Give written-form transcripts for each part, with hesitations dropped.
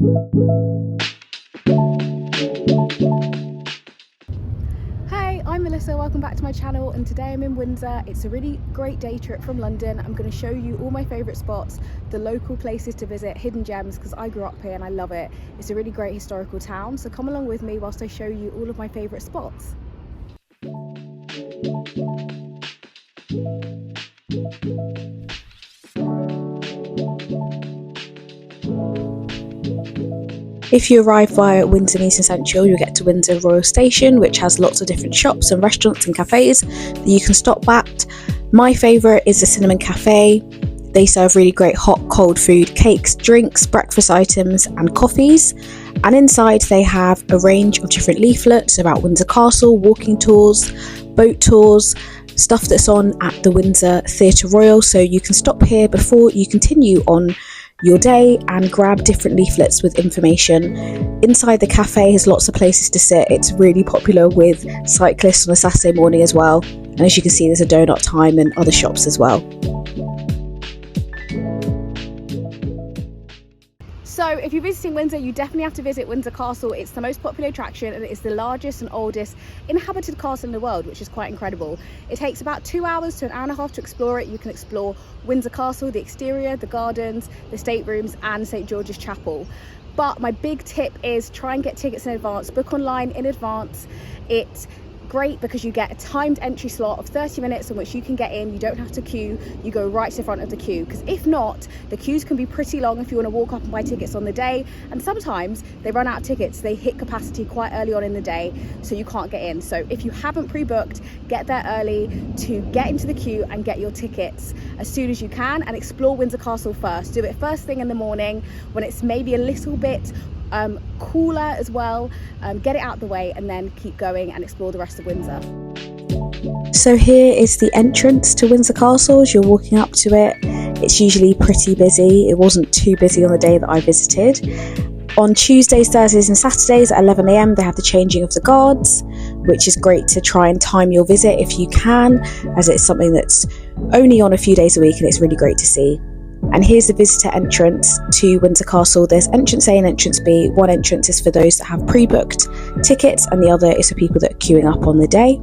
Hey, I'm Melissa, welcome back to my channel, and today I'm in Windsor. It's a really great day trip from London. I'm going to show you all my favourite spots, the local places to visit, hidden gems, because I grew up here and I love it. It's a really great historical town, so come along with me whilst I show you all of my favourite spots. If you arrive via Windsor and Eton Central, you'll get to Windsor Royal Station, which has lots of different shops and restaurants and cafes that you can stop at. My favourite is the Cinnamon Cafe. They serve really great hot, cold food, cakes, drinks, breakfast items and coffees. And inside they have a range of different leaflets about Windsor Castle, walking tours, boat tours, stuff that's on at the Windsor Theatre Royal, so you can stop here before you continue on your day and grab different leaflets with information. Inside the cafe has lots of places to sit. It's really popular with cyclists on a Saturday morning as well, and as you can see there's a donut time and other shops as well. So if you're visiting Windsor, you definitely have to visit Windsor Castle. It's the most popular attraction and it's the largest and oldest inhabited castle in the world, which is quite incredible. It takes about 2 hours to an hour and a half to explore it. You can explore Windsor Castle, the exterior, the gardens, the staterooms and St George's Chapel. But my big tip is try and get tickets in advance, book online in advance. It's great because you get a timed entry slot of 30 minutes in which you can get in. You don't have to queue, you go right to the front of the queue, because if not, the queues can be pretty long if you want to walk up and buy tickets on the day, and sometimes they run out of tickets. They hit capacity quite early on in the day, so you can't get in. So if you haven't pre-booked, get there early to get into the queue and get your tickets as soon as you can, and explore Windsor Castle first. Do it first thing in the morning when it's maybe a little bit cooler as well. Get it out the way and then keep going and explore the rest of Windsor. So here is the entrance to Windsor Castle. As you're walking up to it, it's usually pretty busy. It wasn't too busy on the day that I visited. On Tuesdays, Thursdays and Saturdays at 11 AM they have the changing of the guards, which is great to try and time your visit if you can, as it's something that's only on a few days a week and it's really great to see. And here's the visitor entrance to Windsor Castle. There's entrance A and entrance B. One entrance is for those that have pre-booked tickets and the other is for people that are queuing up on the day.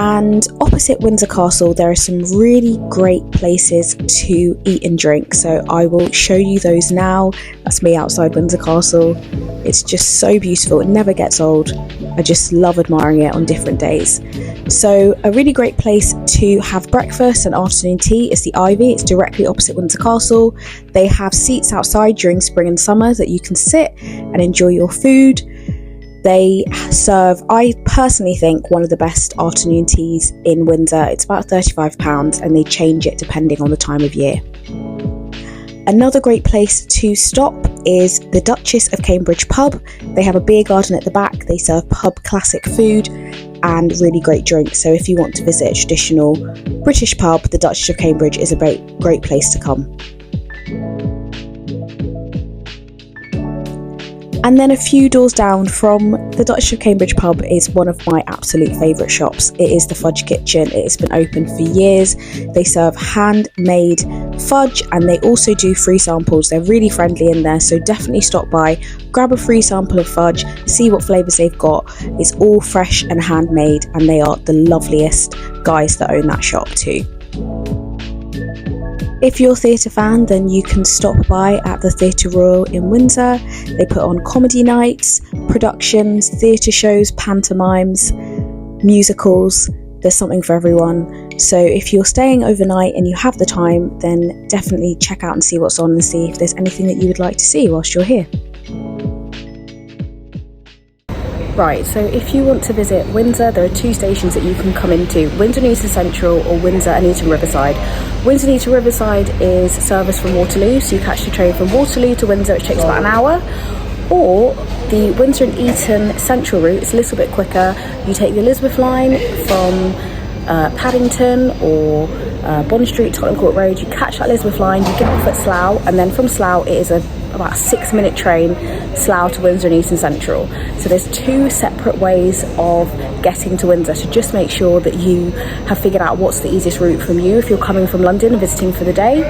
And opposite Windsor Castle there are some really great places to eat and drink, so I will show you those now. That's me outside Windsor Castle. It's just so beautiful, it never gets old. I just love admiring it on different days. So a really great place to have breakfast and afternoon tea is the Ivy. It's directly opposite Windsor Castle. They have seats outside during spring and summer that you can sit and enjoy your food. They serve, I personally think, one of the best afternoon teas in Windsor. It's about £35 and they change it depending on the time of year. Another great place to stop is the Duchess of Cambridge Pub. They have a beer garden at the back. They serve pub classic food and really great drinks. So if you want to visit a traditional British pub, the Duchess of Cambridge is a great place to come. And then a few doors down from the Duchess of Cambridge Pub is one of my absolute favourite shops. It is the Fudge Kitchen. It has been open for years. They serve handmade fudge and they also do free samples. They're really friendly in there, so definitely stop by, grab a free sample of fudge, see what flavours they've got. It's all fresh and handmade and they are the loveliest guys that own that shop too. If you're a theatre fan, then you can stop by at the Theatre Royal in Windsor. They put on comedy nights, productions, theatre shows, pantomimes, musicals. There's something for everyone. So if you're staying overnight and you have the time, then definitely check out and see what's on and see if there's anything that you would like to see whilst you're here. Right, so if you want to visit Windsor, there are two stations that you can come into, Windsor and Eton Central or Windsor and Eton Riverside. Windsor and Eton Riverside is service from Waterloo, so you catch the train from Waterloo to Windsor, which takes about an hour, or the Windsor and Eton Central route. It's a little bit quicker. You take the Elizabeth line from Paddington or Bond Street, Tottenham Court Road. You catch that Elizabeth line, you get off at Slough, and then from Slough it is a about a 6-minute train, Slough to Windsor and Eton Central. So there's 2 separate ways of getting to Windsor, so just make sure that you have figured out what's the easiest route from you if you're coming from London and visiting for the day.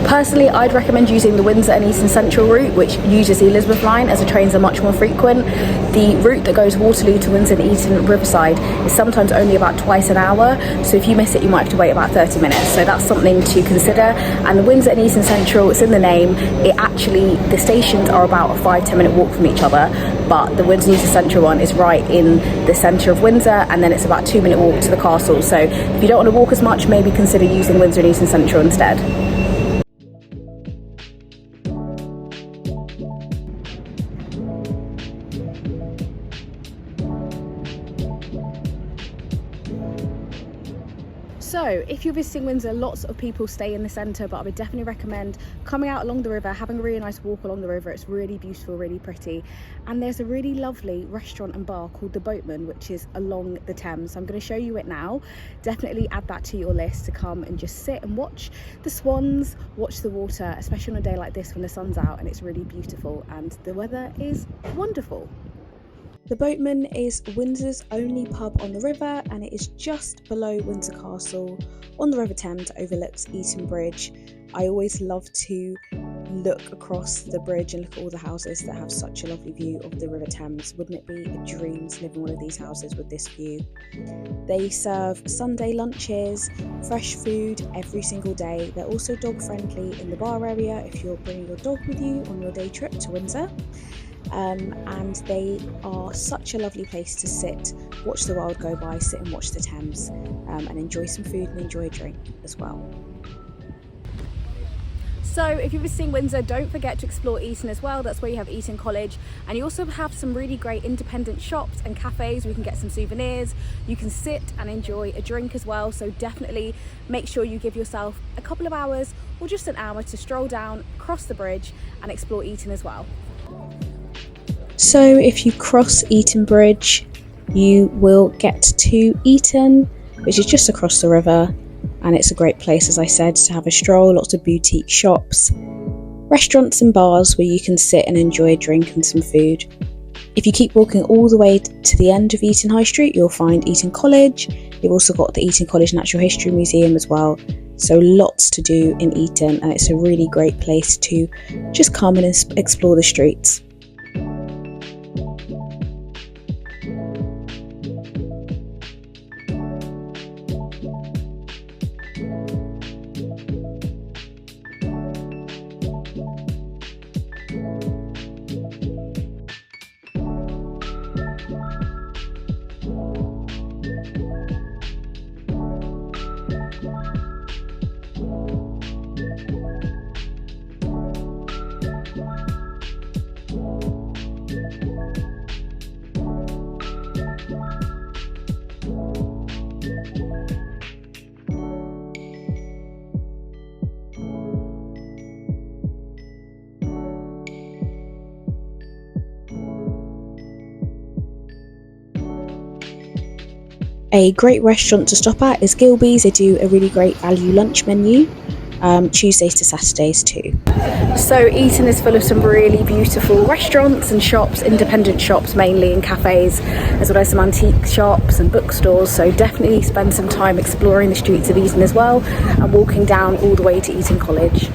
Personally, I'd recommend using the Windsor and Eton Central route, which uses the Elizabeth line, as the trains are much more frequent. The route that goes Waterloo to Windsor and Eton Riverside is sometimes only about twice an hour, so if you miss it you might have to wait about 30 minutes, so that's something to consider. And the Windsor and Eton Central, it's in the name, the stations are about a 5-10 minute walk from each other, but the Windsor and Eton Central one is right in the centre of Windsor, and then it's about a 2-minute walk to the castle. So if you don't want to walk as much, maybe consider using Windsor and Eton Central instead. So if you're visiting Windsor, lots of people stay in the centre, but I would definitely recommend coming out along the river, having a really nice walk along the river. It's really beautiful, really pretty. And there's a really lovely restaurant and bar called the Boatman, which is along the Thames. So I'm going to show you it now. Definitely add that to your list to come and just sit and watch the swans, watch the water, especially on a day like this when the sun's out and it's really beautiful and the weather is wonderful. The Boatman is Windsor's only pub on the river, and it is just below Windsor Castle on the River Thames that overlooks Eton Bridge. I always love to look across the bridge and look at all the houses that have such a lovely view of the River Thames. Wouldn't it be a dream to live in one of these houses with this view? They serve Sunday lunches, fresh food every single day. They're also dog friendly in the bar area if you're bringing your dog with you on your day trip to Windsor. And they are such a lovely place to sit, watch the world go by, sit and watch the Thames, and enjoy some food and enjoy a drink as well. So if you're visiting Windsor, don't forget to explore Eton as well. That's where you have Eton College, and you also have some really great independent shops and cafes where you can get some souvenirs. You can sit and enjoy a drink as well, so definitely make sure you give yourself a couple of hours or just an hour to stroll down, cross the bridge and explore Eton as well. So if you cross Eton Bridge, you will get to Eton, which is just across the river, and it's a great place, as I said, to have a stroll. Lots of boutique shops, restaurants and bars where you can sit and enjoy a drink and some food. If you keep walking all the way to the end of Eton High Street, you'll find Eton College. You've also got the Eton College Natural History Museum as well. So lots to do in Eton, and it's a really great place to just come and explore the streets. A great restaurant to stop at is Gilbey's. They do a really great value lunch menu, Tuesdays to Saturdays too. So Eton is full of some really beautiful restaurants and shops, independent shops mainly, and cafes, as well as some antique shops and bookstores. So definitely spend some time exploring the streets of Eton as well, and walking down all the way to Eton College.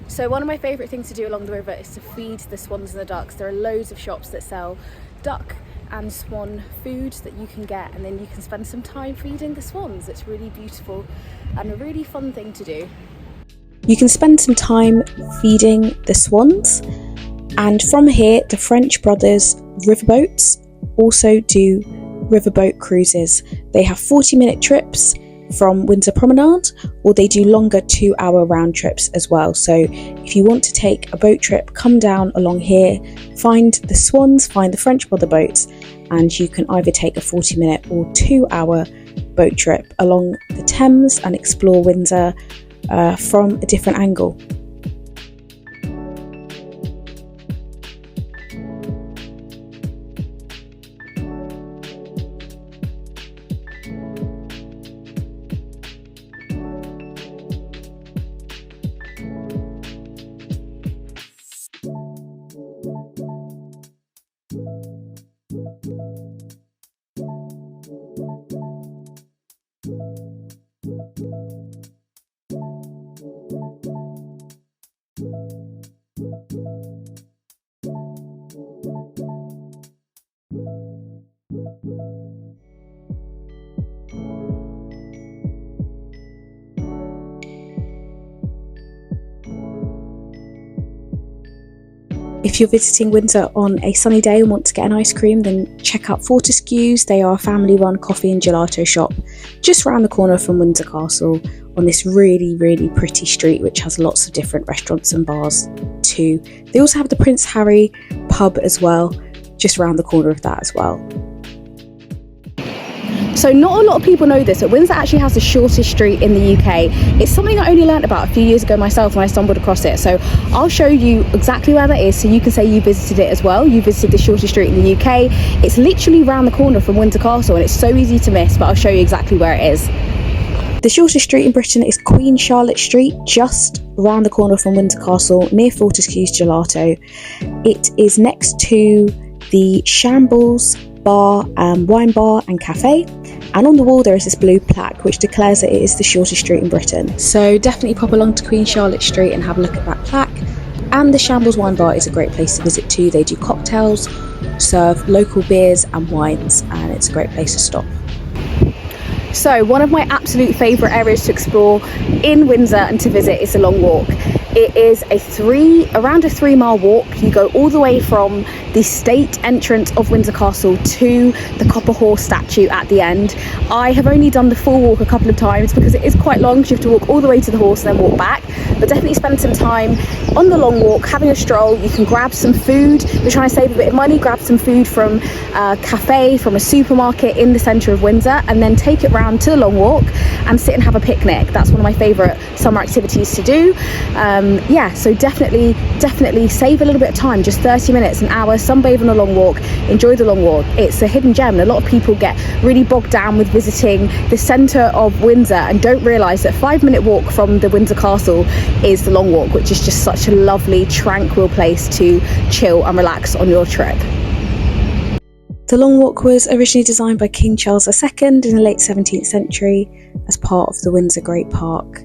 So one of my favourite things to do along the river is to feed the swans and the ducks. There are loads of shops that sell duck and swan food that you can get, and then you can spend some time feeding the swans. It's really beautiful and a really fun thing to do. You can spend some time feeding the swans, and from here the French brothers riverboats also do riverboat cruises. They have 40-minute trips from Windsor Promenade, or they do longer 2-hour round trips as well. So if you want to take a boat trip, come down along here, find the Swans, find the French Mother boats, and you can either take a 40-minute or 2-hour boat trip along the Thames and explore Windsor from a different angle. If you're visiting Windsor on a sunny day and want to get an ice cream, then check out Fortescues. They are a family-run coffee and gelato shop just around the corner from Windsor Castle on this really, really pretty street, which has lots of different restaurants and bars too. They also have the Prince Harry pub as well, just around the corner of that as well. So not a lot of people know this, but Windsor actually has the shortest street in the UK. It's something I only learned about a few years ago myself when I stumbled across it. So I'll show you exactly where that is so you can say you visited it as well. You visited the shortest street in the UK. It's literally around the corner from Windsor Castle and it's so easy to miss, but I'll show you exactly where it is. The shortest street in Britain is Queen Charlotte Street, just around the corner from Windsor Castle, near Fortescues Gelato. It is next to the Shambles Bar, wine bar and cafe, and on the wall there is this blue plaque which declares that it is the shortest street in Britain. So definitely pop along to Queen Charlotte Street and have a look at that plaque. And the Shambles Wine Bar is a great place to visit too. They do cocktails, serve local beers and wines, and it's a great place to stop. So one of my absolute favourite areas to explore in Windsor and to visit is the Long Walk. It is around a 3-mile walk. You go all the way from the state entrance of Windsor Castle to the Copper Horse statue at the end. I have only done the full walk a couple of times because it is quite long, so you have to walk all the way to the horse and then walk back. But definitely spend some time on the Long Walk, having a stroll. You can grab some food. We're trying to save a bit of money, grab some food from a cafe, from a supermarket in the centre of Windsor, and then take it round to the Long Walk and sit and have a picnic. That's one of my favourite summer activities to do. So definitely save a little bit of time, just 30 minutes, an hour, sunbathe on a Long Walk, enjoy the Long Walk. It's a hidden gem, and a lot of people get really bogged down with visiting the centre of Windsor and don't realise that 5-minute walk from the Windsor Castle is the Long Walk, which is just such a lovely, tranquil place to chill and relax on your trip. The Long Walk was originally designed by King Charles II in the late 17th century as part of the Windsor Great Park,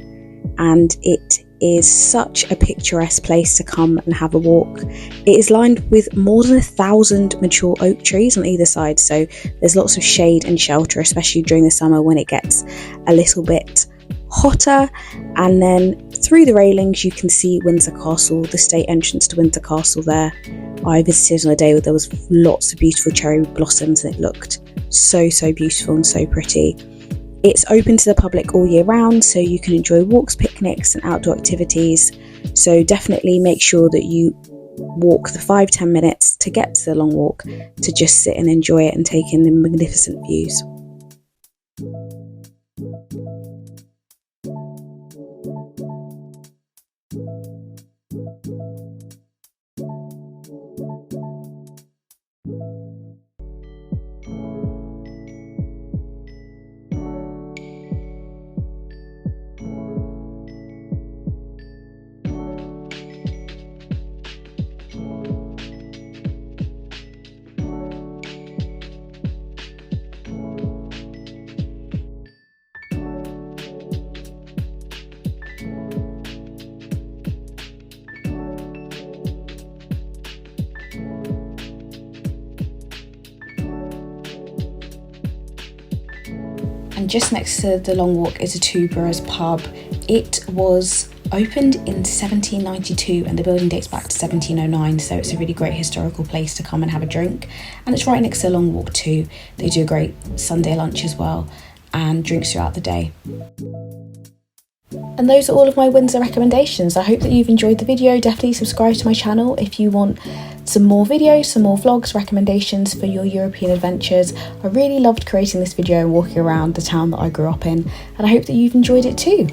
and it is such a picturesque place to come and have a walk. It is lined with more than 1,000 mature oak trees on either side, so there's lots of shade and shelter, especially during the summer when it gets a little bit hotter. And then through the railings you can see Windsor Castle, the state entrance to Windsor Castle there. I visited on a day where there was lots of beautiful cherry blossoms and it looked so beautiful and so pretty. It's open to the public all year round, so you can enjoy walks, picnics and outdoor activities. So definitely make sure that you walk the 5-10 minutes to get to the Long Walk to just sit and enjoy it and take in the magnificent views. And just next to the Long Walk is a Brewers Pub. It was opened in 1792 and the building dates back to 1709, so it's a really great historical place to come and have a drink. And it's right next to the Long Walk too. They do a great Sunday lunch as well. and drinks throughout the day. And those are all of my Windsor recommendations. I hope that you've enjoyed the video. Definitely subscribe to my channel if you want some more videos, some more vlogs, recommendations for your European adventures. I really loved creating this video and walking around the town that I grew up in, and I hope that you've enjoyed it too.